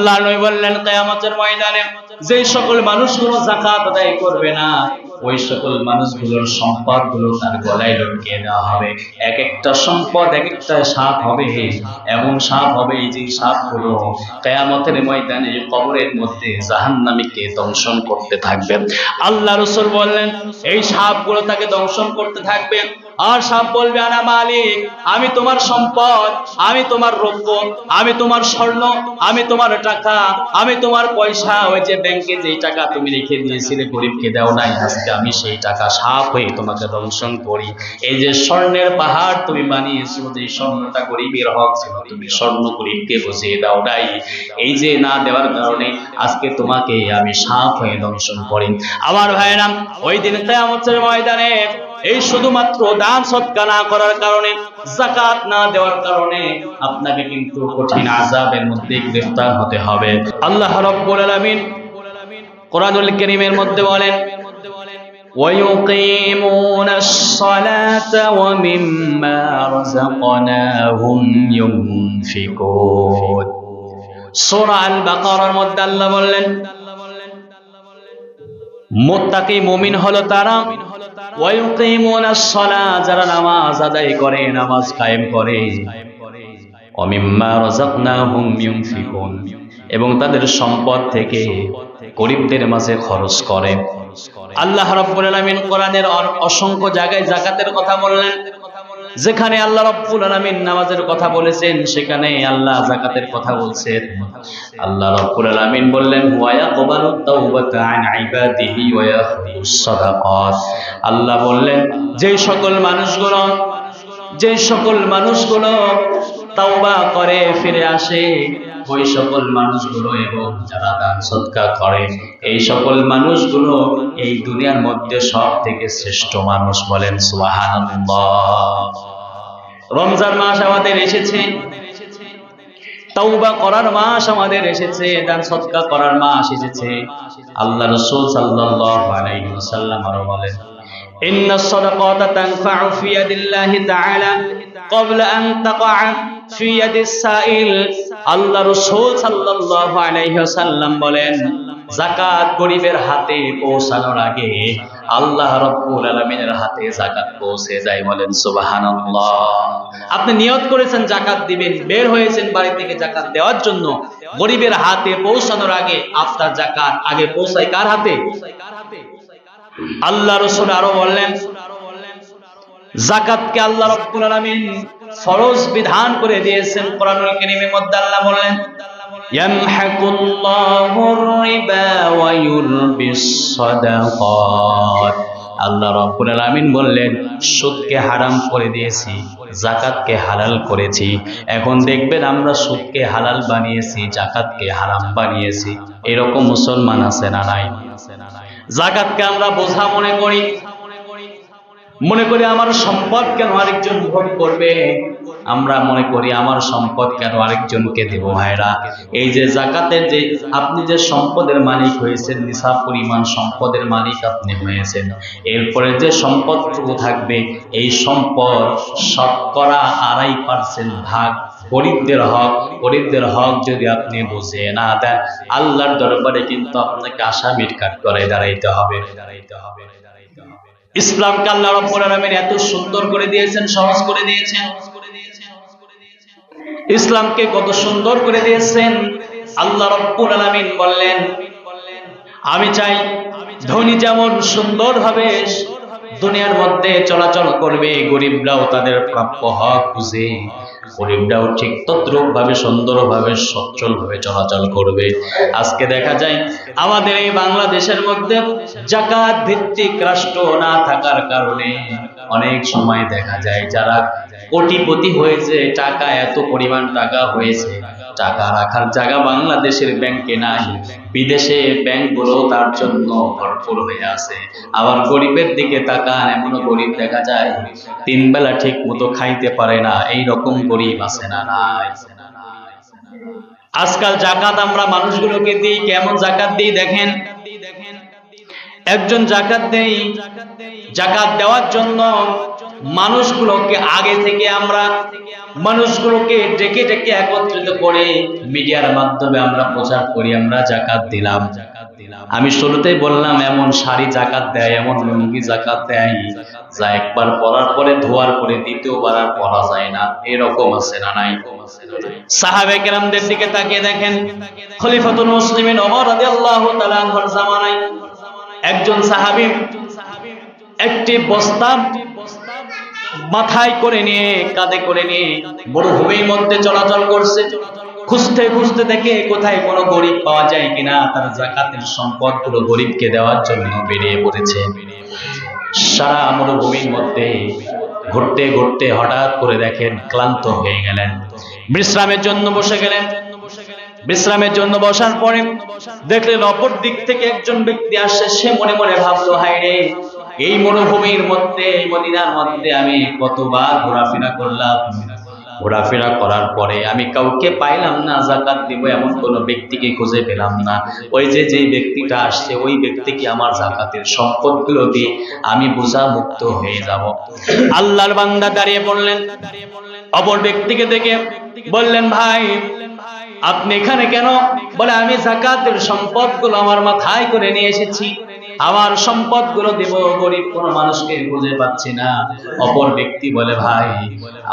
আল্লাহ নবী বললেন কিয়ামতের ময়দানে যে সকল মানুষগুলো যাকাত আদায় করবে না ওই সকল মানুষগুলোর সম্পদগুলো তার গলায় লটকিয়ে দেওয়া হবে। এক একটা সম্পদ এক একটা সাপ হবে, এমন সাপ হবে যে সাপগুলো কিয়ামতের ময়দানে কবরের মধ্যে জাহান্নামীকে দংশন করতে থাকবে। আল্লাহ রাসূল বললেন এই সাপগুলো তাকে দংশন করতে থাকবে আর সাপ বলবে আনা মালিক, আমি তোমার সম্পদ, আমি তোমার রৌপ্য, আমি তোমার স্বর্ণ, আমি তোমার টাকা, আমি তোমার পয়সা, ওই যে ব্যাংকে যেই টাকা তুমি রেখে দিয়েছিলে গরিবকে দাও নাই, আজকে আমি সেই টাকা সাপ হয়ে তোমাকে দংশন করি। এই যে স্বর্ণের পাহাড় তুমি বানিয়েছো, যে স্বর্ণটা গরিবের হক ছিল তুমি স্বর্ণ গরিবকে বুঝিয়ে দাও নাই, এই যে না দেওয়ার কারণে আজকে তোমাকে আমি সাপ হয়ে দংশন করি। আমার ভাইরা ওই দিন কিয়ামতের ময়দানে এই শুধুমাত্র দান সদকা না করার কারণে, যাকাত না দেওয়ার কারণে আপনাকে কিন্তু কঠিন আযাবের মধ্যে গ্রেফতার হতে হবে। আল্লাহ রাব্বুল আলামিন কোরআনুল কারীমের মধ্যে বলেন ওয়ায়ুকিমুনাস সালাতা ওয়া মিম্মা রাযাকনাহুম ইউনফিকুন। সূরা আল বাকারার মধ্যে আল্লাহ বললেন মুত্তাকি মুমিন হলো তারা ওয়ায়ুকিমুনাস সালাত, যারা নামাজ আদায় করে, নামাজ কায়েম করে, ওয়া মিম্মা রাযাকনাহুম ইউনফিকুন, এবং তাদের সম্পদ থেকে গরিবদের মাঝে খরচ করে। আল্লাহ রাব্বুল আলামিন কোরআনের অসংখ্য জায়গায় যাকাতের কথা বললেন। যেখানে আল্লাহ রাব্বুল আলামিন নামাজের কথা বলেছেন সেখানে আল্লাহ যাকাতের কথা বলছেন। আল্লাহ রাব্বুল আলামিন বললেন ওয়া ইয়াকবালুত তাওবাতা আন ইবাদিহি ওয়া ইয়াখবিরুস সাদাকাত। আল্লাহ বললেন যে সকল মানুষগুলো তাওবা করে ফিরে আসে, ওই সকল মানুষগুলো এবং যারা দান সদকা করে, এই সকল মানুষগুলো এই দুনিয়ার মধ্যে সব থেকে শ্রেষ্ঠ মানুষ। বলেন সুবহানাল্লাহ। রমজান মাস আমাদের এসেছে, তাওবা করার মাস আমাদের এসেছে, দান সদকা করার মাস এসেছে। আল্লাহ রাসূল সাল্লাল্লাহু আলাইহি ওয়াসাল্লাম আরো বলেন ইন্নাস সাদাকাতা তানফা'ু ফি ইয়াদিল্লাহি তাআলা ক্বাবলা আন তাকআ ফি ইয়াদিস সাইল। আল্লাহ রাসূল সাল্লাল্লাহু আলাইহি ওয়াসাল্লাম বলেন যাকাত গরিবের হাতে পৌঁছানোর আগে আল্লাহ রাব্বুল আলামিনের হাতে যাকাত পৌঁছে যায়। বলেন সুবহানাল্লাহ। আপনি নিয়ত করেছেন যাকাত দিবেন, বের হয়েছেন বাড়ি থেকে যাকাত দেওয়ার জন্য, গরিবের হাতে পৌঁছানোর আগে আপনার যাকাত আগে পৌঁছায় কার হাতে? আল্লাহ রাসূল আরো বললেন যাকাতকে আল্লাহ রাব্বুল আলামিন ফরজ বিধান করে দিয়েছেন। কোরআনুল কারীমের মধ্যে আল্লাহ বললেন ইয়ামহাকুল্লাহুর রিবা ওয়া ইউরবিস সাদাকাত। আল্লাহ রাব্বুল আলামিন বললেন সুদকে হারাম করে দিয়েছি, যাকাতকে হালাল করেছি। এখন দেখবেন আমরা সুদকে হালাল বানিয়েছি, যাকাতকে হারাম বানিয়েছি। এরকম মুসলমান আছে না নাই? যাকাতকে আমরা বোঝা মনে করি আমার সম্পদ কেন আরেকজন ভোগ করবে, আমরা মনে করি আমার সম্পদ কেন আরেকজনকে দেব। ভাইরা এই যে যাকাতের যে আপনি যে সম্পদের মালিক হয়েছেন, নিসাব পরিমাণ সম্পদের মালিক আপনি হয়েছেন, এরপরে যে সম্পদটুকু থাকবে এই সম্পদ শতকরা 2.5% ভাগ গরিবদের হক যদি আপনি বুঝে না দেন, আল্লাহর দরবারে কিন্তু আপনাকে আসামির কাঠ করে দাঁড়াইতে হবে। ইসলামকে আল্লাহ রাব্বুল আলামিন এত সুন্দর করে দিয়েছেন, সহজ করে দিয়েছেন। ইসলামকে কত সুন্দর করে দিয়েছেন। আল্লাহ রাব্বুল আলামিন বললেন আমি চাই ধনী যেমন সুন্দরভাবে দুনিয়ার মধ্যে চলাচল করবে, গরিবরাও তাদের প্রাপ্য হক বুঝে গরিবরাও ঠিক তদ্রুপ ভাবে সুন্দরভাবে সচ্ছলভাবে চলাচল করবে। আজকে দেখা যায় আমাদের এই বাংলাদেশের মধ্যে যাকাত ভিত্তিক রাষ্ট্র না থাকার কারণে অনেক সময় দেখা যায় যারা কোটিপতি হয়েছে, টাকা এত পরিমাণ টাকা হয়েছে, টাকা রাখার জায়গা বাংলাদেশের ব্যাংকে নাই, বিদেশে ব্যাংকগুলো তার জন্য ভরপুর হয়ে আছে। আবার গরিবের দিকে তাকান, এমনও গরিব দেখা যায় 3 বেলা ঠিক মতো খাইতে পারে না, এই রকম গরিব আছে না নাই? আজকাল যাকাত আমরা মানুষগুলোকে দিই, কেমন যাকাত দিই দেখেন। একজন জাকাত দেই, জাকাত দেওয়ার জন্য মানুষগুলোকে আগে থেকে আমরা মানুষগুলোকে ডেকে ডেকে একত্রিত করে মিডিয়ার মাধ্যমে আমরা প্রচার করি আমরা জাকাত দিলাম। আমি শুরুতেই বললাম এমন শাড়ি জাকাত দেয়, এমন লুঙ্গি জাকাত দেয় যা একবার পরার পরে ধোয়ার পরে দ্বিতীয়বার আর পরা যায় না, এরকম আছে না নাই? সাহাবে কেরামদের দিকে তাকিয়ে দেখেন, খলিফাতুল মুসলিমিন ওমর রাদিয়াল্লাহু তাআলা আনহুর জামানায় একজন সাহাবী একটি বস্তা মাথায় করে নিয়ে কাঁধে করে নিয়ে মরুভূমির মধ্যে চলাচল করছে। খুঁজতে খুঁজতে দেখে কোথায় কোনো গরিব পাওয়া যায় কিনা, তার যাকাতের সম্পদগুলো গরিবকে দেওয়ার জন্য বেরিয়ে পড়েছে। সারা মরুভূমির মধ্যে ঘুরতে ঘুরতে হঠাৎ করে দেখেন ক্লান্ত হয়ে গেলেন, বিশ্রামের জন্য বসে গেলেন। বিশ্রামের জন্য বসার পরে দেখলেন অপর দিক থেকে একজন ব্যক্তি আসছে। সে মনে মনে ভাবলো, হায় রে, এই মরুভূমির মধ্যে, এই মদিনার মধ্যে আমি কতবার ঘোরাফেরা করলাম, ঘোরাফেরা করার পরে আমি কাউকে পাইলাম না যাকাত দিব, এমন কোন ব্যক্তিকে খুঁজে পেলাম না। ওই যে ব্যক্তিটা আসছে, ওই ব্যক্তিকে আমার যাকাতের সম্পদগুলো দিয়ে আমি বোঝা মুক্ত হয়ে যাব। আল্লাহর বান্দা দাঁড়িয়ে পড়লেন, অপর ব্যক্তিকে দেখে বললেন, ভাই আপনি এখানে কেন? বলে, আমি যাকাতের সম্পদগুলো আমার মাথায় করে নিয়ে এসেছি, আমার সম্পদগুলো দেব, গরিব কোন মানুষকে খুঁজে পাচ্ছি না। অপর ব্যক্তি বলে, ভাই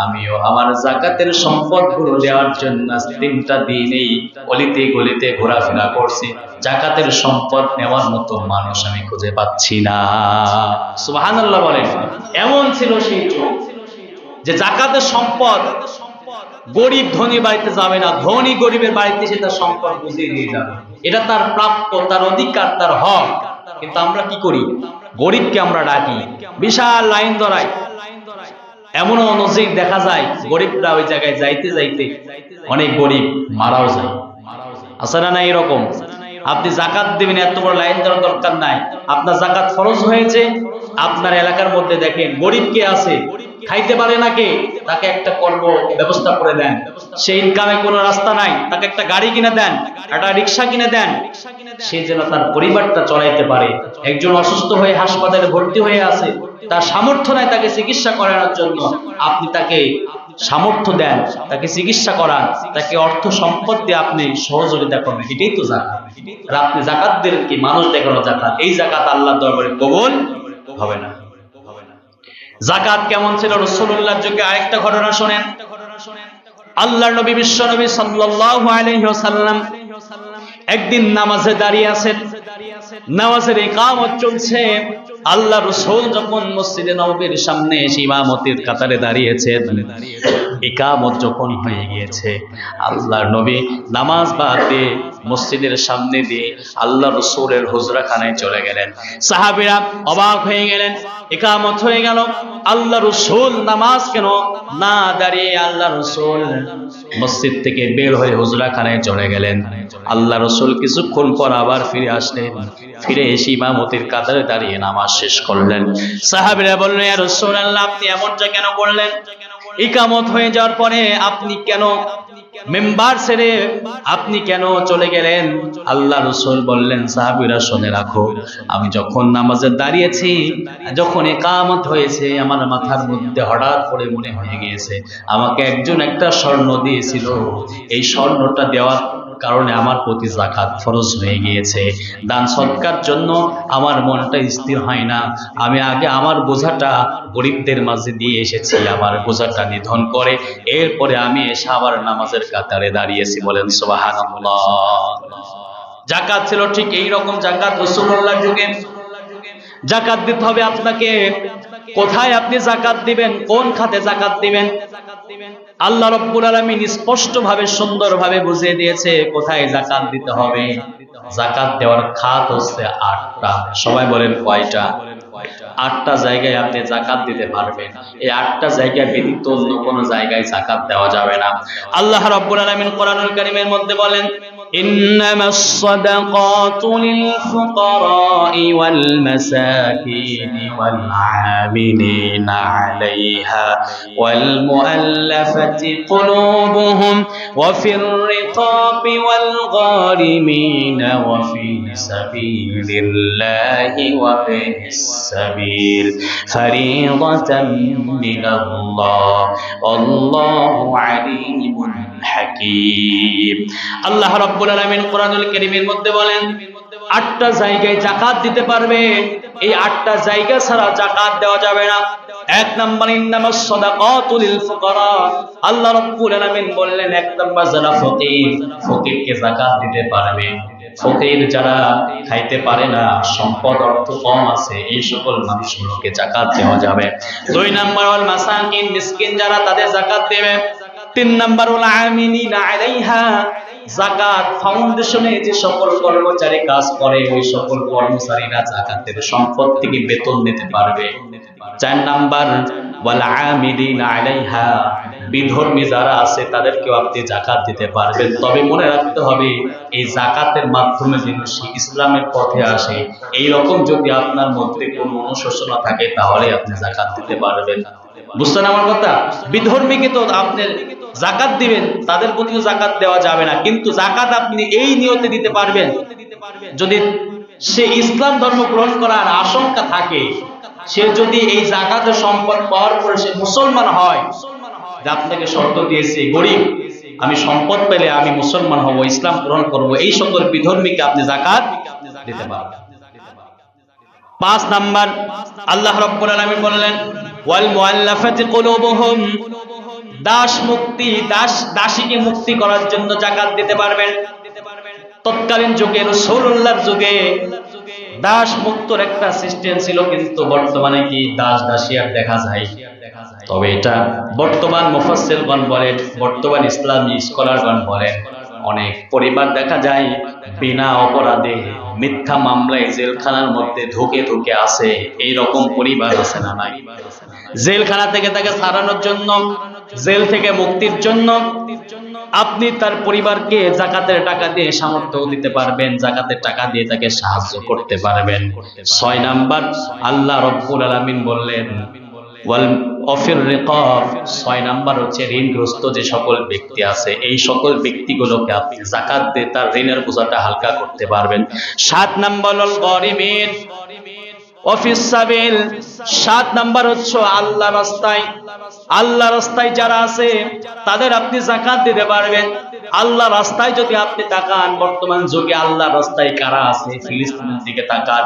আমিও আমার যাকাতের সম্পদগুলো দেওয়ার জন্য 3টা দিনেই অলিতে গলিতে ঘোরাফেরা করছি, যাকাতের সম্পদ নেওয়ার মতো মানুষ আমি খুঁজে পাচ্ছি না। সুবহানাল্লাহ বলেন। এমন ছিল সেই যুগ যে যাকাতের সম্পদ গরিব ধনী বাড়িতে যাবে না, ধনী গরিবের বাড়িতে সে তার সম্পদ বুঝিয়ে দিয়ে যাবে, এটা তার প্রাপ্য, তার অধিকার, তার হক। কিন্তু আমরা কি করি? গরিবকে আমরা ডাকি, বিশাল লাইন ধরাই। এমনও নজির দেখা যায়, গরিবরা ওই জায়গায় যাইতে যাইতে অনেক গরিব মারাও যায়। আছে না না এরকম? আপনি যাকাত দিবেন, এত বড় লাইন ধরার দরকার নাই। আপনার যাকাত ফরজ হয়েছে, আপনার এলাকার মধ্যে দেখেন গরিব কে আছে, খাইতে পারে না কে, তাকে একটা কর্ম ব্যবস্থা করে দেন। সেই ইনকামে কোনো রাস্তা নাই, তাকে একটা গাড়ি কিনে দেন, একটা রিক্সা কিনে দেন, সে যেন তার পরিবারটা চলাইতে পারে। একজন অসুস্থ হয়ে হাসপাতালে ভর্তি হয়ে আছে, তার সামর্থ্য নাই তাকে চিকিৎসা করানোর জন্য, আপনি তাকে সামর্থ্য দেন, তাকে চিকিৎসা করান, তাকে অর্থ সম্পদ দিয়ে আপনি সহযোগিতা করবেন, এটাই তো যাকাত। আর আপনি যাকাত দেন কি মানুষ দেখানো যাকাত, এই যাকাত আল্লাহর দরবারে কবুল হবে না। যাকাত কেমন ছিল রাসূলুল্লাহর যুগে? আরেকটা ঘটনা শুনেন। আল্লাহর নবী বিশ্ব নবী সাল্লাল্লাহু আলাইহি ওয়াসাল্লাম একদিন নামাজে দাঁড়িয়ে আছেন, নামাজের ইকামত চলছে। আল্লাহ রাসূল যখন মসজিদে নববীর সামনে এসে ইমামতির কাতারে দাঁড়িয়েছেন, ইকামত যখন হয়ে গিয়েছে, আল্লাহর নবী নামাজ বাদ দিয়ে মসজিদের সামনে দিয়ে আল্লাহ রাসূলের হুজরাখানায় চলে গেলেন। সাহাবীরা অবাক হয়ে গেলেন, ইকামত হয়ে গেল, আল্লাহ রাসূল নামাজ কেন না দাঁড়িয়ে আল্লাহ রাসূল মসজিদ থেকে বের হয়ে হুজরাখানায় চলে গেলেন। আল্লাহ রাসূল কিছুক্ষণ পর আবার ফিরে আসলেন, ফিরে এসে ইমামতির কাতারে দাঁড়িয়ে নামাজ শেষ করলেন। সাহাবীরা বললেন, ইয়া রাসূলুল্লাহ, আপনি এমনটা কেন করলেন? ইকামত হয়ে যাওয়ার পরে আপনি কেন মেম্বার ছেড়ে আপনি কেন চলে গেলেন? আল্লাহ রাসূল বললেন, সাহাবীরা শুনে রাখো, আমি যখন নামাজে দাঁড়িয়েছি, যখন ইকামত হয়েছে, আমার মাথার মধ্যে হঠাৎ করে মনে হয়ে গিয়েছে আমাকে একজন একটা স্বর্ণ দিয়েছিল, এই স্বর্ণটা দেওয়ার কারণে আমার প্রতি যাকাত ফরজ হয়ে গিয়েছে। দান সদকার জন্য আমার মনটা স্থির হয় না, আমি আগে আমার বোঝাটা গরিবদের মাঝে দিয়ে এসেছি, আমার বোঝাটা নিধন করে এরপরে আমি এসে আবার নামাজের কাতারে দাঁড়িয়েছি। বলেন সুবহানাল্লাহ। যাকাত ছিল ঠিক এই রকম যাকাত রাসূলুল্লাহর যুগে। যাকাত দিতে হবে আপনাকে। কোথায় আপনি যাকাত দিবেন, কোন খাতে যাকাত দিবেন, আল্লাহ রাব্বুল আলামিন স্পষ্টভাবে সুন্দরভাবে বুঝিয়ে দিয়েছে কোথায় যাকাত দিতে হবে। যাকাত দেওয়ার খাত হচ্ছে 8টা। সবাই বলেন কয়টা? আটটা জায়গায় আপনি যাকাত দিতে পারবেন। এই আটটা জায়গায় ব্যতীত অন্য কোনো জায়গায় যাকাত দেওয়া যাবে না। আল্লাহ রাব্বুল আলামিন কোরআনুল কারীমের মধ্যে বলেন, ইন্নামাস সাদাকাতু লিল ফুকারাই ওয়াল মাসাকিন ওয়াল আমিলিনা আলাইহা ওয়াল মুআল্লাফাতি কুলুবুহুম ওয়া ফির রিকাবি ওয়াল গারিমিনা ওয়া ফি সাবিলিল্লাহি ওয়া বিস সাবিল ফারিদাতাম মিনাল্লাহ আল্লাহু আলিমুন হাকীম। আল্লাহ রাব্বুল আলামিন কোরআনুল কারীমের মধ্যে বলেন, আটটা জায়গায় যাকাত দিতে পারবে, এই আটটা জায়গা ছাড়া যাকাত দেওয়া যাবে না। এক নম্বর, ইন্নামাস সাদাকাতু লিল ফুকারা। আল্লাহ রাব্বুল আলামিন বললেন, এক নম্বর যারা ফকির, ফকিরকে যাকাত দিতে পারবে। ফকির যারা খাইতে পারে না, সম্পদ অর্থ কম আছে, এই সকল মানুষগুলোকে যাকাত দেওয়া যাবে। দুই নম্বর, ওয়াল মাসাকিন, মিসকিন যারা, তাদের যাকাত দেবে। তিন নম্বর, ওয়াল আমিলিনা আলাইহা, যাকাত ফাউন্ডেশনে যে সকল কর্মচারী কাজ করে, ওই সকল কর্মচারীরা যাকাতের সম্পদ থেকে বেতন নিতে পারবে। চার নাম্বার, ওয়াল আমিলিনা আলাইহা, বিধর্মী যারা আছে তাদেরকেও আপনি যাকাত দিতে পারবেন। তবে মনে রাখতে হবে, এই যাকাতের মাধ্যমে যেন সে ইসলামের পথে আসে, এই রকম যদি আপনার মধ্যে কোনো অনুশোচনা থাকে তাহলে আপনি যাকাত দিতে পারবেন। বুঝছেন আমার কথা? বিধর্মীকে তো আপনি যাকাত দিবেন, তাদের প্রতিও যাকাত দেওয়া যাবে না, কিন্তু যাকাত আপনি এই নিয়তে দিতে পারবেন যদি সে ইসলাম ধর্ম গ্রহণ করার আশঙ্কা থাকে। সে যদি এই যাকাতের সম্পদ পাওয়ার পরে সে মুসলমান হয়, যে আপনাকে শর্ত দিয়েছে, গরিব, আমি সম্পদ পেলে আমি মুসলমান হব, ইসলাম গ্রহণ করব, এই সকল বিধর্মীকে আপনি যাকাত দিতে পারবেন। পাঁচ নাম্বার, আল্লাহ রাব্বুল আলামিন বললেন, ওয়াল মুআল্লাফাতি কুলুবুহুম, দাস মুক্তি, দাসীকে মুক্তি করার জন্য যাকাত দিতে পারবেন। তৎকালীন যুগে, রাসূলুল্লাহর যুগে দাস মুক্তর একটা সিস্টেম ছিল, কিন্তু বর্তমানে কি দাস দাসী আর দেখা যায়? তবে এটা বর্তমান মুফাসসিরগণ বলেন, বর্তমান ইসলামী স্কলারগণ বলেন, অনেক পরিবার দেখা যায় বিনা অপরাধে মিথ্যা মামলায় জেলখানার মধ্যে ধুকে ধুকে আছে। এই রকম পরিবার আছে না নাই? জেলখানা থেকে তাকে ছাড়ানোর জন্য, জেল থেকে মুক্তির জন্য আপনি তার পরিবারকে যাকাতের টাকা দিয়ে সামর্থ্য দিতে পারবেন, যাকাতের টাকা দিয়ে তাকে সাহায্য করতে পারবেন। ছয় নাম্বার, আল্লাহ রাব্বুল আলামিন বললেন, ওয়াল অফির রিকাব, ছয় নাম্বার হচ্ছে ঋণগ্রস্ত যে সকল ব্যক্তি আছে, এই সকল ব্যক্তিগুলোকে আপনি যাকাত দিয়ে তার ঋণের বোঝাটা হালকা করতে পারবেন। সাত নাম্বার, ওয়াল গারিমিন অফিস সাবিল, সাত নাম্বার হচ্ছে আল্লাহ রাস্তায়, আল্লাহ রাস্তায় যারা আছে তাদের আপনি যাকাত দিতে পারবেন। আল্লাহ রাস্তায় যদি আপনি তাকান, বর্তমান যুগে আল্লাহ রাস্তায় কারা আছে? ফিলিস্তিনের দিকে তাকান,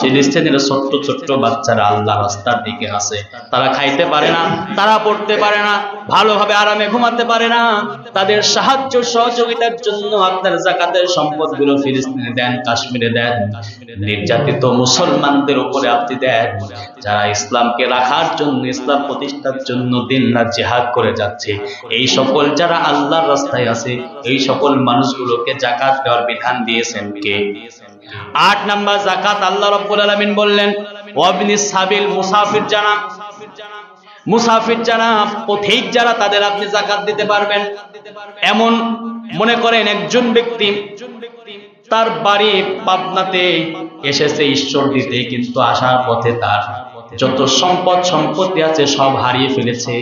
ফিলিস্তিনের ছোট্ট ছোট্ট বাচ্চারা আল্লাহ রাস্তার দিকে আছে। তারা খাইতে পারে না, তারা পড়তে পারে না, ভালোভাবে আরামে ঘুমাতে পারে না। তাদের সাহায্য সহযোগিতার জন্য আপনার যাকাতের সম্পদগুলো ফিলিস্তিনে দেন, কাশ্মীরে দেন, নির্যাতিত মুসলমানদের উপরে আপনি দেন, যারা ইসলামকে রাখার জন্য, ইসলাম প্রতিষ্ঠার জন্য দিন-রাত জিহাদ করে যাচ্ছে, এই সকল যারা আল্লাহর রাস্তায় আছে, এই সকল মানুষগুলোকে যাকাত দেওয়ার বিধান দিয়েছেন কে? আট নাম্বার, যাকাত আল্লাহ রাব্বুল আলামিন বললেন, ওয়াবনিস সাবিল, মুসাফির যারা, মুসাফির যারা, পথিক যারা, তাদের আপনি যাকাত দিতে পারবেন। এমন মনে করেন একজন ব্যক্তি তার বাড়ি পাবনাতে, এসেছে ঈশ্বর দিতে, কিন্তু আসার পথে তার যত সম্পত্তি আছে সব হারিয়ে ফেলেছে।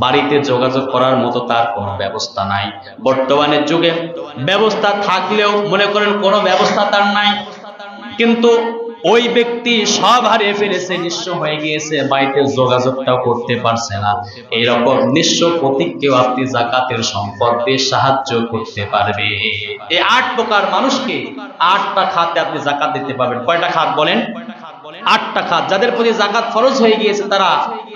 বাড়িতে যোগাযোগ করার মতো তার কোনো ব্যবস্থা নাই। বর্তমানের যুগে ব্যবস্থা থাকলেও মনে করেন কোনো ব্যবস্থা তার নাই, কিন্তু ওই ব্যক্তি সব হারিয়ে ফেলেছে, নিঃস্ব হয়ে গিয়েছে, বাড়িতে যোগাযোগটাও করতে পারছে না। এইরকম নিঃস্ব প্রতীককেও আপনি যাকাতের সম্পদ দিয়ে সাহায্য করতে পারবে। এই আট প্রকার মানুষকে আটটা খাতে আপনি যাকাত দিতে পারবেন। কয়টা খাত বলেন? আটটা খাত। যাদের প্রতি যাকাত ফরজ হয়ে গিয়েছে তারা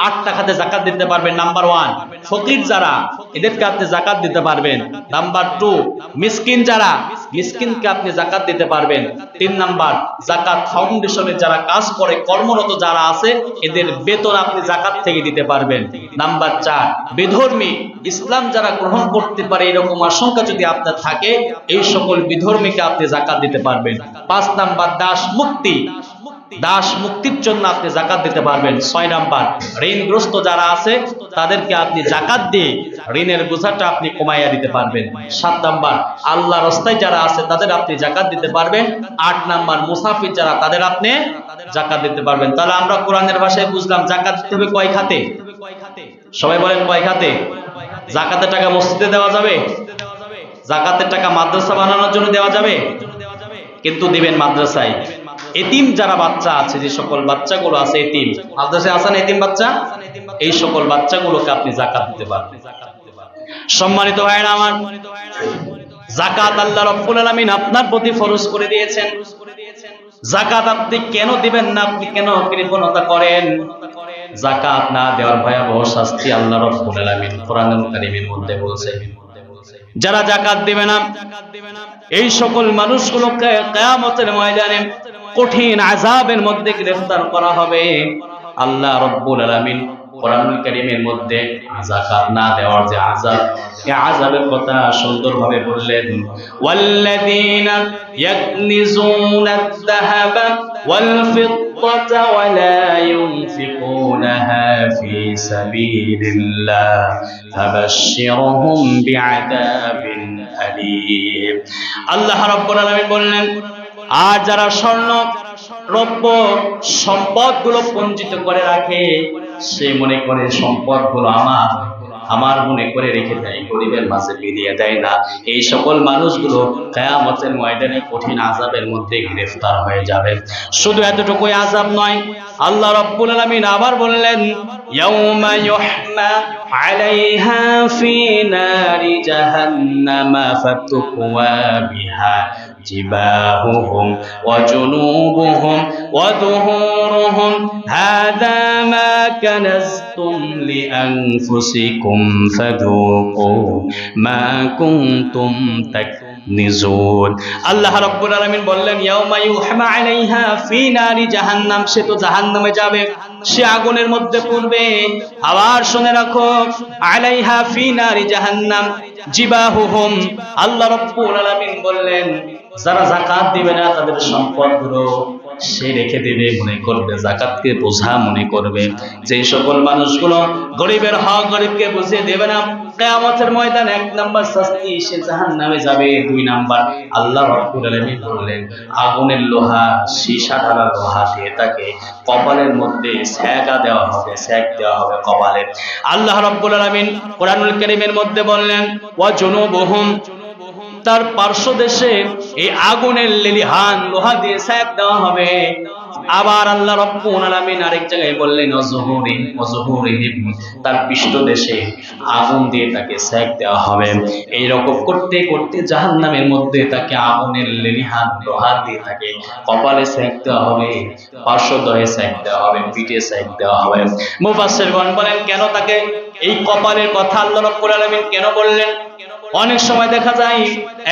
আটটা খাতে যাকাত দিতে পারবেন। নাম্বার 1, ফকির যারা, এদেরকে আপনি যাকাত দিতে পারবেন। নাম্বার 2, মিসকিন যারা, মিসকিনকে আপনি যাকাত দিতে পারবেন। 3 নাম্বার, যাকাত ফাউন্ডেশনে যারা কাজ করে, কর্মরত যারা আছে, এদের বেতন আপনি যাকাত থেকে দিতে পারবেন। নাম্বার 4, বিধর্মী, ইসলাম যারা গ্রহণ করতে পারে এরকম আশঙ্কা যদি আপনার থাকে, এই সকল বিধর্মীকে আপনি যাকাত দিতে পারবেন। 5 নাম্বার, দাস মুক্তি, দাস মুক্তির জন্য আপনি যাকাত দিতে পারবেন। 6 নাম্বার, ঋণগ্রস্ত যারা আছে তাদেরকে আপনি যাকাত দিয়ে ঋণের বোঝাটা আপনি কমাইয়া দিতে পারবেন। 7 নাম্বার, আল্লাহর রাস্তায় যারা আছে তাদের আপনি যাকাত দিতে পারবেন। 8 নাম্বার, মুসাফির যারা তাদের আপনি যাকাত দিতে পারবেন। তাহলে আমরা কোরআনের ভাষায় বুঝলাম যাকাত দিতে হবে কয় খাতে? সবাই বলেন কয় খাতে? যাকাতের টাকা মসজিদে দেওয়া যাবে? যাকাতের টাকা মাদ্রাসা বানানোর জন্য দেওয়া যাবে? কিন্তু দিবেন মাদ্রাসায়। এতিম যারা বাচ্চা আছে, যে সকল বাচ্চাগুলো আছে এতিম, মাদ্রাসায় আছে না এতিম বাচ্চা, এই সকল বাচ্চাগুলোকে আপনি যাকাত দিতে পারবেন। সম্মানিত ভাইরা আমার, যাকাত আল্লাহ রাব্বুল আলামিন আপনার প্রতি ফরজ করে দিয়েছেন। যাকাত আপনি কেন দিবেন না? আপনি কেন কৃপণতা করেন? যাকাত না দেওয়ার ভয়াবহ শাস্তি আল্লাহ রাব্বুল আলামিন কোরআনুল কারীমের মধ্যে বলেছেন। যারা যাকাত দিবে না এই সকল মানুষগুলোকে কিয়ামতের ময়দানে কঠিন আযাবের মধ্যে গ্রেফতার করা হবে। আল্লাহ রাব্বুল আলামিন কোরআনুল কারীমের মধ্যে যাকাত না দেওয়ার যে আযাব, এই আযাবের কথা সুন্দরভাবে বললেন। ওয়াল্লাযীনা ইয়াকনিজুনা আয-যাহাবা ওয়াল ফিদ্দাতা ওয়া লা ইউনফিকুনাহা ফী সাবিলিল্লাহ ফাবাশশিরহুম বিআযাবিন আলীম। আল্লাহ রাব্বুল আলামিন বললেন, আর যারা স্বর্ণ রৌপ্য সম্পদগুলো পঞ্জিত করে রাখে, সে মনে করে সম্পদগুলো আমার মনে করে রেখে দেয়, গরিবের মাঝে বিলিয়ে দেয় না, এই সকল মানুষগুলো কিয়ামতের ময়দানে কঠিন আযাবের মধ্যে গ্রেফতার হয়ে যাবে। শুধু এতটুকুই আযাব নয়, আল্লাহ রাব্বুল আলামিন আবার বললেন, ইয়াউমা ইউহমা আলাইহা ফী নারি জাহান্নামা ফাতুকওয়া বিহা জিবাহুহুম ওয়া জুনুবুহুম ওয়া দুহুরুহুম হাযা মা কানাজতুম লিআনফুসিকুম ফাযুকু মা কুনতুম তাকনিজুন। আল্লাহ রাব্বুল আলামিন বললেন, ইয়াউমা ইউহমা আলাইহা ফী নারি জাহান্নাম, সে তো জাহান্নামে যাবে, সে আগুনের মধ্যে পড়বে। আবার শুনে রাখো, আলাইহা ফী নারি জাহান্নাম জিবাহুহুম, আল্লাহ রাব্বুল আলামিন বললেন যারা যাকাত দিবে না তাদের সম্পদগুলো সে রেখে দিবে, মনে করবে যাকাতকে বোঝা মনে করবে। যে সকল মানুষগুলো গরিবের হক গরিবকে বুঝিয়ে দেবে না, কিয়ামতের ময়দানে 1 নাম্বার শাস্তি, সে জাহান্নামে যাবে। 2 নাম্বার, আল্লাহ রাব্বুল আলামিন বললেন আগুনের লোহা, সীসা ঢালা লোহা দিয়ে তাকে কপালের মধ্যে ছ্যাঁকা দেওয়া হবে, ছ্যাঁক দেওয়া হবে কপালে। আল্লাহ রাব্বুল আলামিন কোরআনুল কারীমের মধ্যে বললেন, ওয়া জুনুবুহুম, তার পার্শ্বদেশে এই আগুনের লেলিহান লোহা দিয়ে ছ্যাঁক দেওয়া হবে। আবার আল্লাহ রাব্বুল আলামিন আরেক জায়গায় বললেন, ওয়াজহুরিহিম, তার পৃষ্ঠদেশে আগুন দিয়ে তাকে ছ্যাঁক দেওয়া হবে। এই রকম করতে করতে জাহান্নামের মধ্যে তাকে আগুনের লেলিহান লোহা দিয়ে তাকে কপালে ছ্যাঁক দেওয়া হবে, পার্শ্বদেশে ছ্যাঁক দেওয়া হবে, পিঠে ছ্যাঁক দেওয়া হবে। মুফাসসিরগণ বলেন, কেন তাকে এই কপালের কথা আল্লাহ রাব্বুল আলামিন কেন বললেন? অনেক সময় দেখা যায়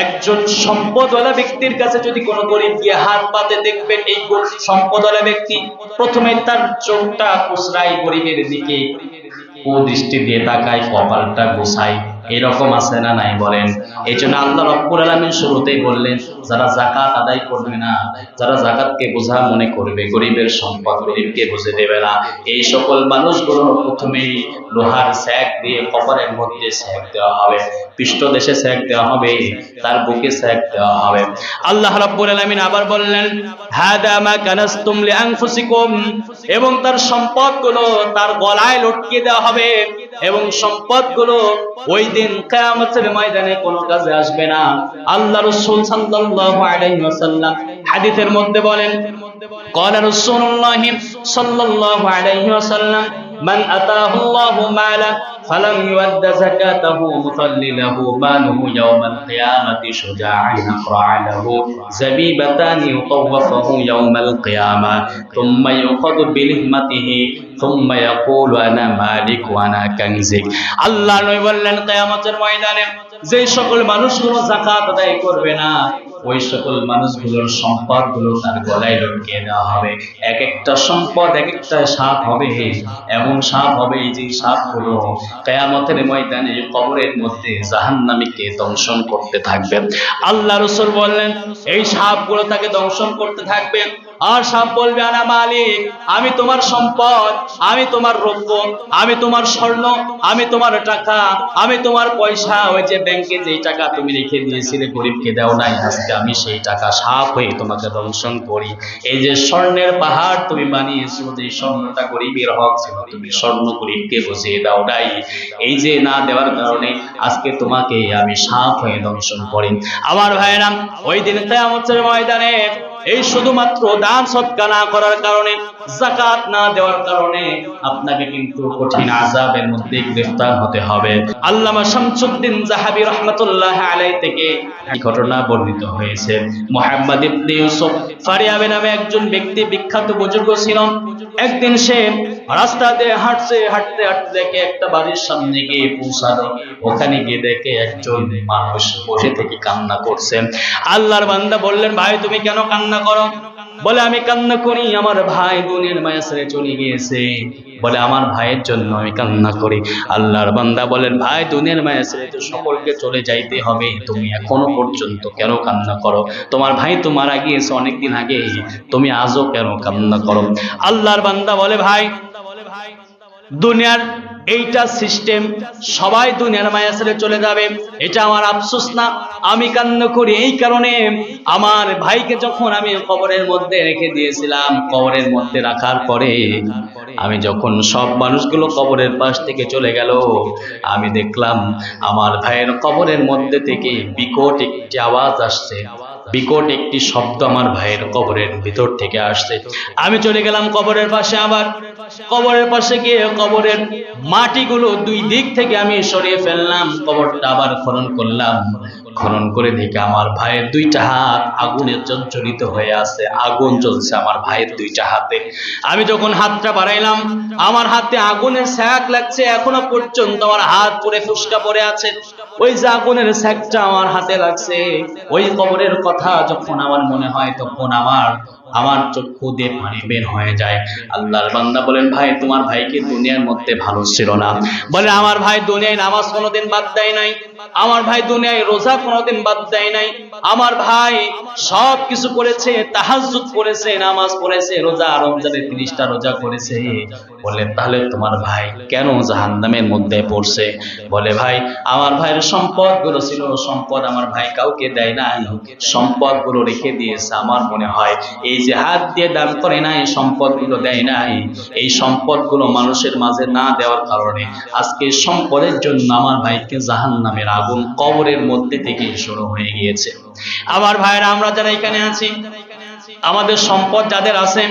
একজন সম্পদওয়ালা ব্যক্তির কাছে যদি কোনো গরিব গিয়ে হাত পাতে, দেখবেন এই সম্পদওয়ালা ব্যক্তি প্রথমে তার চোখটা কুচরায় গরিবের দিকে, ও দৃষ্টি দিয়ে তাকায়, কপালটা গোছায়। এরকম আছে না নাই বলেন? এই জন্য আল্লাহ রাব্বুল আলামিন শুরুতেই বললেন, যারা যাকাত আদায় করবে না, যারা যাকাতকে বোঝা মনে করবে, গরিবের সম্পদ গরিবকে বুঝে দেবে না, এই সকল মানুষগুলো প্রথমেই লোহার ছ্যাঁক দিয়ে কপালের মধ্যে ছ্যাঁক দেওয়া হবে, পৃষ্ঠদেশে ছ্যাঁক দেওয়া হবে, তার বুকে ছ্যাঁক দেওয়া হবে। আল্লাহ রাব্বুল আলামিন আবার বললেন, হাদা মা কানাসতুম লিআনফুসিকুম, এবং তার সম্পদগুলো তার গলায় লটকিয়ে দেওয়া হবে, এবং সম্পদগুলো ওই দিন কিয়ামতের ময়দানে কোনো কাজে আসবে না। আল্লাহ রাসূল সাল্লাল্লাহু আলাইহি ওয়াসাল্লাম হাদিসের মধ্যে বলেন, ক্বালা রাসূলুল্লাহ সাল্লাল্লাহু আলাইহি ওয়াসাল্লাম, মান আতাহু আল্লাহু মালা ফালাম ইউআদ্দা যাকাতাহু মুতাল্লিলাহু মালুহু ইয়াওমাল কিয়ামাতি শুজাআন আখরা'াহু যাবিবাতান ইউতাওয়াফাহু ইয়াওমাল কিয়ামা থুম্মা ইউখাযু বিলিহমাতিহি থুম্মা ইয়াকুলু আনা মালিক ওয়া আনা কানজিক। আল্লাহ নবী বললেন, কিয়ামতের ময়দানে যে সকল মানুষগুলো যাকাত আদায় করবে না, ওই সকল মানুষগুলোর সম্পদগুলো তার গলায় লটকিয়ে দেওয়া হবে। এক একটা সম্পদ এক একটা সাপ হবে, এমন সাপ হবে যে সাপগুলো কিয়ামতের ময়দানে কবরের মধ্যে জাহান্নামীকে দংশন করতে থাকবে। আল্লাহ রাসূল বললেন, এই সাপগুলো তাকে দংশন করতে থাকবে, আর সাপ বলবে আনা মালিক, আমি তোমার সম্পদ, আমি তোমার রৌপ্য, আমি তোমার স্বর্ণ, আমি তোমার টাকা, আমি তোমার পয়সা, ওই যে ব্যাংকে যেই টাকা তুমি রেখে দিয়েছিলে গরিবকে দাও নাই, আজকে আমি সেই টাকা সাপ হয়ে তোমাকে দংশন করি। এই যে স্বর্ণের পাহাড় তুমি বানিয়েছো, যে স্বর্ণটা গরিবের হক ছিল, তুমি স্বর্ণ গরিবকে বুঝিয়ে দাও নাই, এই যে না দেওয়ার কারণে আজকে তোমাকে আমি সাপ হয়ে দংশন করি। আমার ভাইরা, ওই দিন কিয়ামতের ময়দানে এই শুধুমাত্র দান সদকা না করার কারণে, যাকাত না দেওয়ার কারণে আপনাকে কিন্তু কঠিন আযাবের মধ্যে গ্রেফতার হতে হবে। আল্লামা শামসুদ্দিন যাহাবী রাহমাতুল্লাহি আলাইহি থেকে এই ঘটনা বর্ণিত হয়েছে। মুহাম্মদ ইবনে ইউসুফ ফারিয়াবি নামে একজন ব্যক্তি, বিখ্যাত বুজুর্গ ছিল। একদিন সে রাস্তা দিয়ে হাঁটতে হাঁটতে দেখে একটা বাড়ির সামনে গিয়ে পৌঁছালো। ওখানে গিয়ে দেখে একজন মানুষ বসে থেকে কান্না করছে। আল্লাহর বান্দা বললেন, ভাই তুমি কেন কান্না করো? বলে আমি কান্না করি, আমার ভাই দুনিয়ার মায়া ছেড়ে চলে গিয়েছে। বলে আমার ভাইয়ের জন্য আমি কান্না করি। আল্লাহর বান্দা বলেন, ভাই দুনিয়ার মায়া ছেড়ে তো সকলকে চলে যাইতে হবে, তুমি এখনো পর্যন্ত কেন কান্না করো? তোমার ভাই তো মারা গিয়েছে অনেকদিন আগে, তুমি আজও কেন কান্না করো? আল্লাহর বান্দা বলে, ভাই দুনিয়ার এইটা সিস্টেম, সবাই দুনিয়ার মায়া ছেড়ে চলে যাবে, এটা আমার আফসোস না। আমি কান্না করি এই কারণে, আমার ভাইকে যখন আমি কবরের মধ্যে রেখে দিয়েছিলাম, কবরের মধ্যে রাখার পরে আমি যখন সব মানুষগুলো কবরের পাশ থেকে চলে গেল, আমি দেখলাম আমার ভাইয়ের কবরের মধ্যে থেকে বিকট একটি আওয়াজ আসছে, বিকট একটি শব্দ আমার ভাইয়ের কবরের ভিতর থেকে আসছে। আমি চলে গেলাম কবরের পাশে, আবার কবরের পাশে গিয়ে কবরের মাটিগুলো দুই দিক থেকে আমি সরিয়ে ফেললাম, কবরটা আবার খনন করলাম। খনন করে দেখে আমার ভাইয়ের দুইটা হাত আগুনে জর্জরিত হয়ে আছে, আগুন জ্বলছে আমার ভাইয়ের দুইটা হাতে। আমি যখন হাতটা বাড়াইলাম, আমার হাতে আগুনের ছ্যাক লাগছে, এখনো পর্যন্ত আমার হাত পুরে ফুসকা পড়ে আছে। ওই যে আগুনের ছ্যাকটা আমার হাতে লাগছে, ওই কবরের কথা যখন আমার মনে হয়, তখন আমার চক্ষু দিয়ে পানি বের হয়ে যায়। আল্লাহর বান্দা বলেন, ভাই তোমার ভাইকে দুনিয়ার মধ্যে ভালো ছিল না? বলে আমার ভাই দুনিয়ায় নামাজ কোনোদিন বাদ দেয় নাই, আমার ভাই দুনিয়ায় রোজা কোনোদিন বাদ দেয় নাই, আমার ভাই সব কিছু করেছে, তাহাজ্জুদ করেছে, নামাজ পড়েছে, রোজা রমজানের 30টা রোজা করেছে। বলে তাহলে তোমার ভাই কেন জাহান্নামের মধ্যে পড়ছে? বলে ভাই আমার ভাইয়ের সম্পদগুলো ছিল, সম্পদ আমার ভাই কাউকে দেয় নাই, সম্পদগুলো রেখে দিয়েছে। আমার মনে হয় এই যে হাত দিয়ে দান করে নাই, সম্পদগুলো দেয় নাই, এই সম্পদগুলো মানুষের মাঝে না দেওয়ার কারণে আজকে সম্পদের জন্য আমার ভাইকে জাহান্নামের আগুন কবরের মধ্যে থেকে শুরু হয়ে গিয়েছে। আমার ভাইরা, আমরা যারা এখানে আছি, আমাদের সম্পদ যাদের আছে,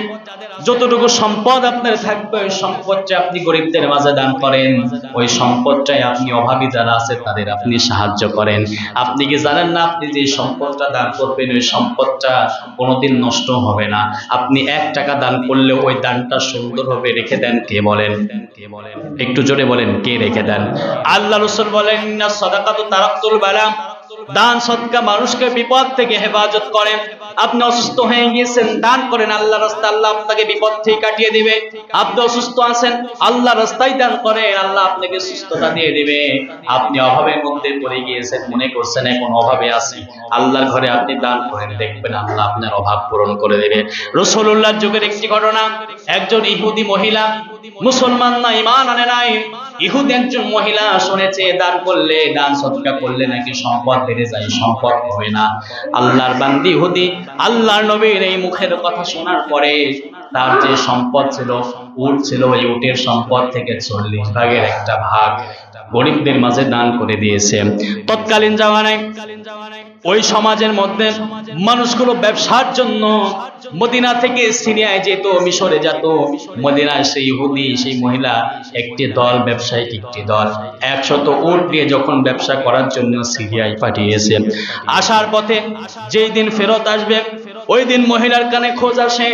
যতটুকু সম্পদ আপনার থাকবে, ওই সম্পদটা আপনি গরিবদের মাঝে দান করেন, ওই সম্পদটাই আপনি অভাবী যারা আছে তাদের আপনি সাহায্য করেন। আপনি কি জানেন না, আপনি যে সম্পদটা দান করবেন, ওই সম্পদটা কোনোদিন নষ্ট হবে না। আপনি 1 টাকা দান করলে ওই দানটা সুন্দর হবে। রেখে দেন কে বলেন? একটু জোরে বলেন, কে রেখে দেন? আল্লাহ রাসূল বলেন, ইন্নাস সাদাকাতু তারাক্তুল বালা, দান সদকা মানুষকে বিপদ থেকে হেফাজত করে। আপনি অসুস্থ হয়ে গিয়েছেন, দান করেন আল্লাহর রাস্তায়, আল্লাহ আপনাকে বিপদ থেকে কাটিয়ে দিবে। আপনি অসুস্থ আছেন, আল্লাহর রাস্তায় দান করেন, আল্লাহ আপনাকে সুস্থতা দিয়ে দিবে। আপনি অভাবের মধ্যে পড়ে গিয়েছেন, মনে করছেন এখন অভাবে আছি, আল্লাহর ঘরে আপনি দান করেন, দেখবেন আল্লাহ আপনার অভাব পূরণ করে দেবে। রাসূলুল্লাহর যুগের একটি ঘটনা, একজন ইহুদি মহিলা, মুসলমান না, ঈমান আনে নাই, ইহুদি একজন মহিলা শুনেছে দান করলে, দান সদকা করলে নাকি সম্পদ বেড়ে যায়, সম্পদ হয় না। আল্লাহর বান্দি ইহুদি আল্লাহর নবীর এই মুখের কথা শোনার পরে তার যে সম্পদ ছিল, উট ছিল, ওই উটের সম্পদ থেকে 40 ভাগের 1 ভাগ গরিবদের মাঝে দান করে দিয়েছে। তৎকালীন জামানায় ওই সমাজের মধ্যে মানুষগুলো ব্যবসার জন্য মদিনা থেকে সিরিয়ায় যেত, মিশরে যেত। মদিনায় সেই ইহুদি, সেই মহিলা একটি দল, ব্যবসায়িক একটি দল 100 উট নিয়ে যখন ব্যবসা করার জন্য সিরিয়ায় পাঠিয়েছে, আসার পথে যেই দিন ফেরত আসবে, ওই দিন মহিলার কানে খোঁজ আসে,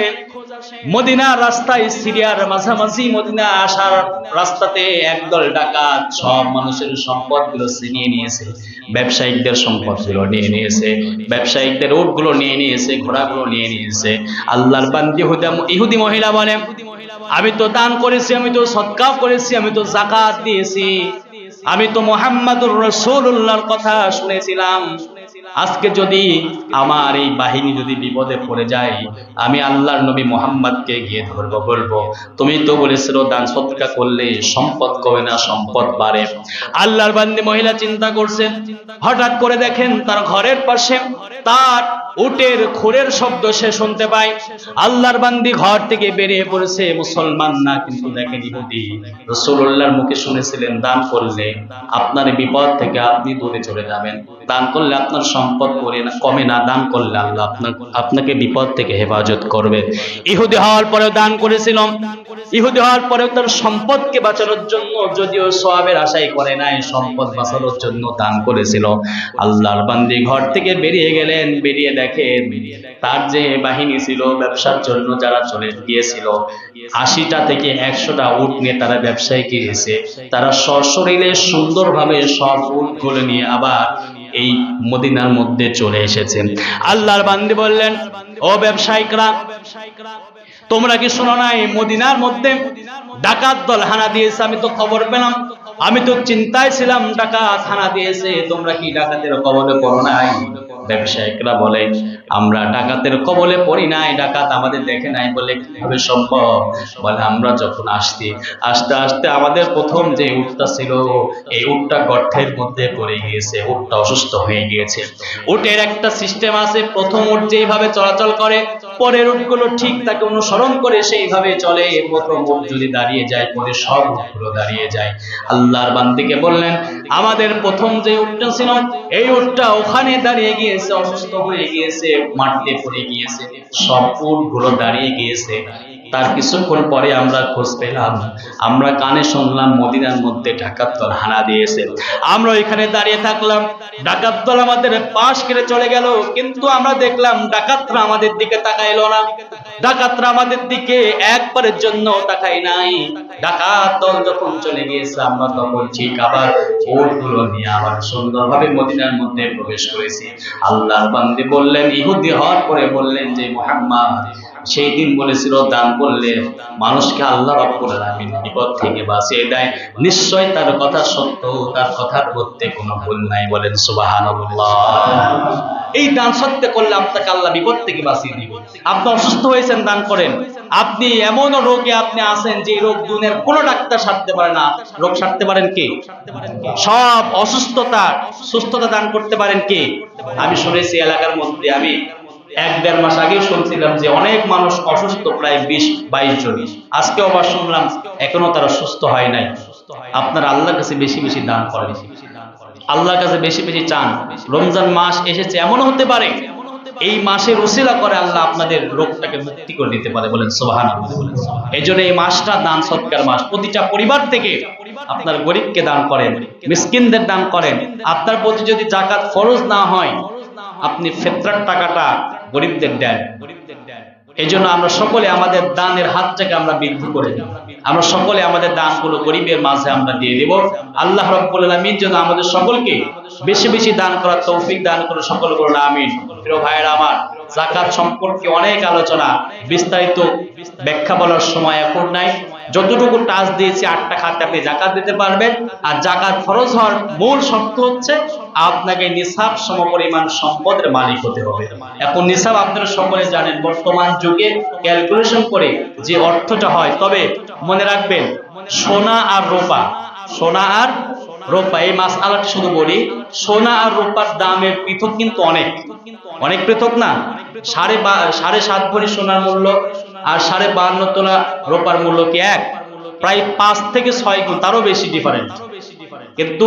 মদিনার রাস্তায়, সিরিয়ার মাঝামাঝি মদিনা আসার রাস্তাতে একদল ডাকাত সব মানুষের সম্পদগুলো ছিনিয়ে নিয়েছে, ব্যবসায়িকদের সম্পদগুলো নিয়ে নিয়েছে, ব্যবসায়িকদের উটগুলো নিয়ে নিয়েছে, ঘোড়াগুলো নিয়ে নিয়েছে। আল্লাহর বান্দি ইহুদি মহিলা বলে, আমি তো দান করেছি, আমি তো সদকা করেছি, আমি তো যাকাত দিয়েছি, আমি তো মুহাম্মাদুর রাসূলুল্লাহর কথা শুনেছিলাম, আজকে যদি আমার এই বাহিনী যদি বিপদে পড়ে যায়, আমি আল্লাহর নবী মুহাম্মদকে গিয়ে ধরবো, বলবো তুমি তো বলেছিল দান সদকা করলে সম্পদ কমে না, সম্পদ বাড়ে। আল্লাহর বান্দি মহিলা চিন্তা করছেন, হঠাৎ করে দেখেন তার ঘরের পাশে তার উটের খুরের শব্দ সে শুনতে পায়। আল্লাহর বান্দি ঘর থেকে বেরিয়ে পড়েছে, মুসলমান না কিন্তু দেখেন ইহুদি। রাসূলুল্লাহর মুখে শুনেছিলেন দান করলে আপনার বিপদ থেকে আপনি দূরে চলে যাবেন, দান করলে আপনার সম্পদ কমে না, দান করলে আল্লাহ আপনাকে বিপদ থেকে হেফাজত করবে। ইহুদি হওয়ার পরেও দান করেছিল, ইহুদি হওয়ার পরেও তার সম্পদকে বাঁচানোর জন্য, যদিও সওয়াবের আশাই করে নাই, সম্পদ বাঁচানোর জন্য দান করেছিল। আল্লাহর বান্দি ঘর থেকে বেরিয়ে গেলেন, বেরিয়ে দেখেন তার যে বাহিনী ছিল ব্যবসার জন্য যারা চলে গিয়েছিল, 80টা থেকে 100টা উট নিয়ে তারা ব্যবসায় গিয়েছে। তারা সশরীরে সুন্দরভাবে সব উটগুলো নিয়ে আবার এই মদিনার মধ্যে চলে এসেছেন। আল্লাহর বান্দি বললেন, ও ব্যবসায়িকরা, তোমরা কি শোনো নাই মদিনার মধ্যে ডাকাত দল হানা দিয়েছে? আমি তো খবর পেলাম, আমি তো চিন্তায় ছিলাম ডাকাত হানা দিয়েছে, তোমরা কি ডাকাতের কবলে পড়ো নাই? ব্যবসায়িকরা বলে, আমরা ডাকাতের কবলে পড়ি নাই, ডাকাত আমাদের দেখে নাই বলে কিভাবে সম্ভব? বলে, আমরা যখন আস্তে আস্তে আমাদের প্রথম যে উটটা ছিল, এই উটটা গর্তের মধ্যে পড়ে গিয়েছে, উটটা অসুস্থ হয়ে গিয়েছে। উটের একটা সিস্টেম আছে, প্রথম উট যেইভাবে চলাচল করে পরের উটগুলো ঠিক তাকে অনুসরণ করে সেইভাবে চলে। প্রথম উট যদি দাঁড়িয়ে যায় পরে সব উটগুলো দাঁড়িয়ে যায়। আল্লাহর বান্দিকে বললেন, আমাদের প্রথম যে উটটা ছিল এই উটটা ওখানে দাঁড়িয়ে গিয়েছে, অসুস্থ হয়ে গিয়েছে, মাটিতে পড়ে গিয়েছে, সব উটগুলো দাঁড়িয়ে গিয়েছে। তার কিছুক্ষণ পরে আমরা খোঁজ পেলাম, আমরা কানে শুনলাম মদিনার মধ্যে ডাকাত দল হানা দিয়েছে। আমরা ওইখানে দাঁড়িয়ে থাকলাম, ডাকাত দল আমাদের পাশ কেটে চলে গেল, কিন্তু আমরা দেখলাম ডাকাতরা আমাদের দিকে তাকাইলো না, ডাকাতরা আমাদের দিকে একবারের জন্য তাকাই নাই। ডাকাত দল যখন চলে গিয়েছে আমরা তখন ঠিক আবার উটগুলো নিয়ে আবার সুন্দরভাবে মদিনার মধ্যে প্রবেশ করেছি। আল্লাহর বান্দি বললেন, ইহুদি হওয়ার পরে বললেন যে মুহাম্মদ সেই দিন বলেছিল দান করলে মানুষকে আল্লাহ রাব্বুল আলামিন বিপদ থেকে বাঁচিয়ে দেয়, নিশ্চয় তার কথা সত্য, তার কথার মধ্যে কোনো ভুল নাই। বলেন সুবহানাল্লাহ। এই দান সত্য করলে আপনাকে আল্লাহ বিপদ থেকে বাঁচিয়ে দিবে। আপনি অসুস্থ হয়েছেন, দান করেন। আপনি এমন রোগে আপনি আছেন যে রোগ দুনিয়ার কোনো ডাক্তার সারতে পারে না, রোগ সারতে পারেন কে? সব অসুস্থতা সুস্থতা দান করতে পারেন কে? আমি শুনেছি এলাকার মধ্যে, আমি 1-1.5 মাস আগে শুনছিলাম যে অনেক মানুষ অসুস্থ, প্রায় 20-22 জন। আজকে আবার শুনলাম এখনো তারা সুস্থ হয় নাই। আপনারা আল্লাহর কাছে বেশি বেশি দান করেন, আল্লাহর কাছে বেশি বেশি চান। রমজান মাস এসেছে, এমনও হতে পারে এই মাসের উসিলা করে আল্লাহ আপনাদের রোগটাকে মুক্তি করে দিতে পারে। বলেন সুবহানাল্লাহ। এই জন্য এই মাসটা দান সৎকার মাস। প্রতিটা পরিবার থেকে আপনার গরিবকে দান করেন, মিসকিনদের দান করেন। আপনার প্রতি যদি যাকাত ফরজ না হয়, আপনি ফিতরার টাকাটা গরিবদের দেন। এই জন্য আমরা সকলে আমাদের দানের হাতটাকে আমরা বৃদ্ধি করে দিই, আমরা সকলে আমাদের দানগুলো গরিবের মাঝে আমরা দিয়ে দেব। আল্লাহ রাব্বুল আলামিন যেন আমাদের সকলকে বেশি বেশি দান করার তৌফিক দান করে, সকল বলুন আমিন। প্রিয় ভাইয়েরা আমার, যাকাত সম্পর্কে অনেক আলোচনা, বিস্তারিত ব্যাখ্যা বলার সময় এখন নাই। যতটুকু টাচ দিয়েছি 8টা খাতে আপনি যাকাত দিতে পারবেন। আর যাকাত ফরজ হওয়ার মূল শর্ত হচ্ছে আপনাকে নিসাব সমপরিমাণ সম্পদের মালিক হতে হবে। এখন নিসাব আপনারা সকলে জানেন, বর্তমান যুগে ক্যালকুলেশন করে যে অর্থটা হয়, তবে মনে রাখবেন সোনা আর রূপা, সোনা আর রূপা এই মাসআলাটা শুধু বলি, সোনা আর রূপার দামের পৃথক কিন্তু অনেক অনেক পৃথক না। 7.5 ভরি সোনার মূল্য আর 52.5 তোলা রূপার মূল্য কি এক? প্রায় 5 থেকে 6 গুণ, তারও বেশি ডিফারেন্ট। কিন্তু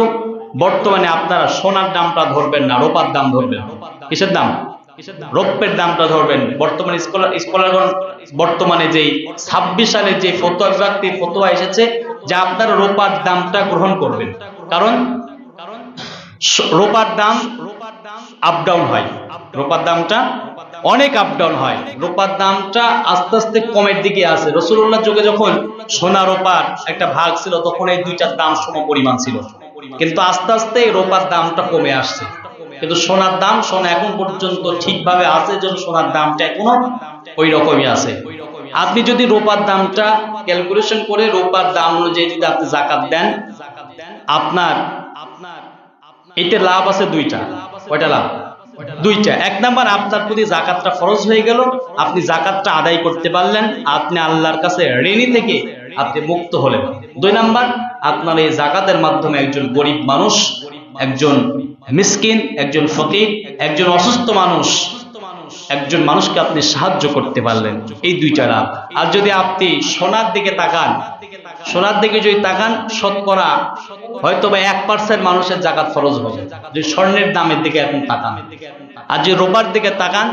বর্তমানে আপনারা সোনার দামটা ধরবেন না, রূপার দাম ধরবেন। কিসের দাম? রৌপ্যের দামটা ধরবেন। বর্তমানে স্কলারগণ বর্তমানে যেই 26 সালে যে ফতোয়া এসেছে যে আপনারা রূপার দামটা গ্রহণ করবেন, কারণ রূপার দাম আপ ডাউন হয়, রূপার দামটা অনেক আপ ডাউন হয়, রূপার দামটা আস্তে আস্তে কমের দিকে আসে। রাসূলুল্লাহ যুগে যখন সোনা রূপার একটা ভাগ ছিল তখন এই দুইটার দাম সমপরিমাণ ছিল, কিন্তু আস্তে আস্তে রূপার দামটা কমে আসছে। কিন্তু সোনার দাম, সোনা এখন পর্যন্ত ঠিকভাবে আছে, যেন সোনার দামটা এখনো ওই রকমই আছে। আপনি যদি রূপার দামটা ক্যালকুলেশন করে রূপার দাম অনুযায়ী যদি আপনি যাকাত দেন, আপনার এতে লাভ আছে দুইটা। কয়টা লাভ? দুইটা। এক নাম্বার, আপনার প্রতি যাকাতটা ফরজ হয়ে গেল, আপনি যাকাতটা আদায় করতে পারলেন, আপনি আল্লাহর কাছে ঋণী থেকে আপনি মুক্ত হলেন। দুই নাম্বার, আপনার এই যাকাতের মাধ্যমে একজন গরিব মানুষ, একজন মিসকিন, একজন ফকির, একজন অসুস্থ মানুষ, একজন মানুষকে আপনি সাহায্য করতে পারলেন। এই দুইটা লাভ। আর যদি আপনি সোনার দিকে তাকান, সোনার দিকে যদি তাকান, শতকরা হয়তো বা 1% মানুষের যাকাত ফরজ হবে যদি স্বর্ণের দামের দিকে এখন তাকান। আর যদি রূপার দিকে তাকান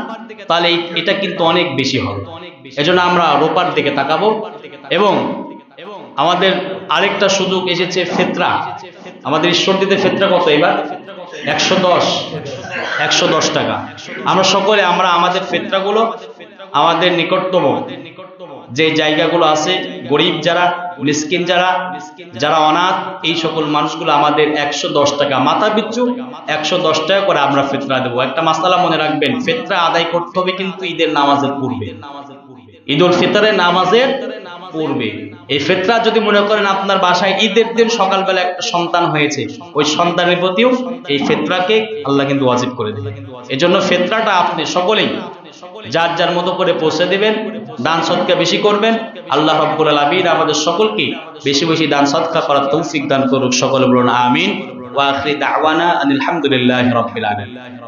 তাহলে এটা কিন্তু অনেক বেশি হবে। এজন্য আমরা রূপার দিকে তাকাবো। এবং আমাদের আরেকটা সুযোগ এসেছে ফিতরা। আমাদের ঈশ্বরদীতে ফিতরা কত এবার? 110 টাকা। আমরা সকলে আমরা আমাদের ফিতরাগুলো আমাদের নিকটতম যে জায়গাগুলো আছে, গরিব যারা, মিসকিন যারা, যারা অনাথ, এই সকল মানুষগুলো আমাদের 110 টাকা মাথা পিছু 110 টাকা করে আমরা ফিতরা দেবো। একটা মাসালা মনে রাখবেন, ফিতরা আদায় করতে হবে কিন্তু ঈদের নামাজের পূর্বে, ঈদুল ফিতরের নামাজের পূর্বে। এই ফিতরা যদি মনে করেন আপনার বাসায় ঈদের দিন সকালবেলা একটা সন্তান হয়েছে, ওই সন্তানের প্রতিও এই ফিতরাকে আল্লাহ কিন্তু ওয়াজিব করে দিবেন। এজন্য ফিতরাটা আপনি সকলেই যার যার মতো করে পৌঁছে দিবেন, দান সদকা বেশি করবেন। আল্লাহ রাব্বুল আলামিন আমাদের সকলকে বেশি বেশি দান সদকা করার তৌফিক দান করুক। সকলে বলুন আমিন। ওয়া আখিরি দাওয়ানা আনিল হামদুলিল্লাহি রাব্বিল আলামিন।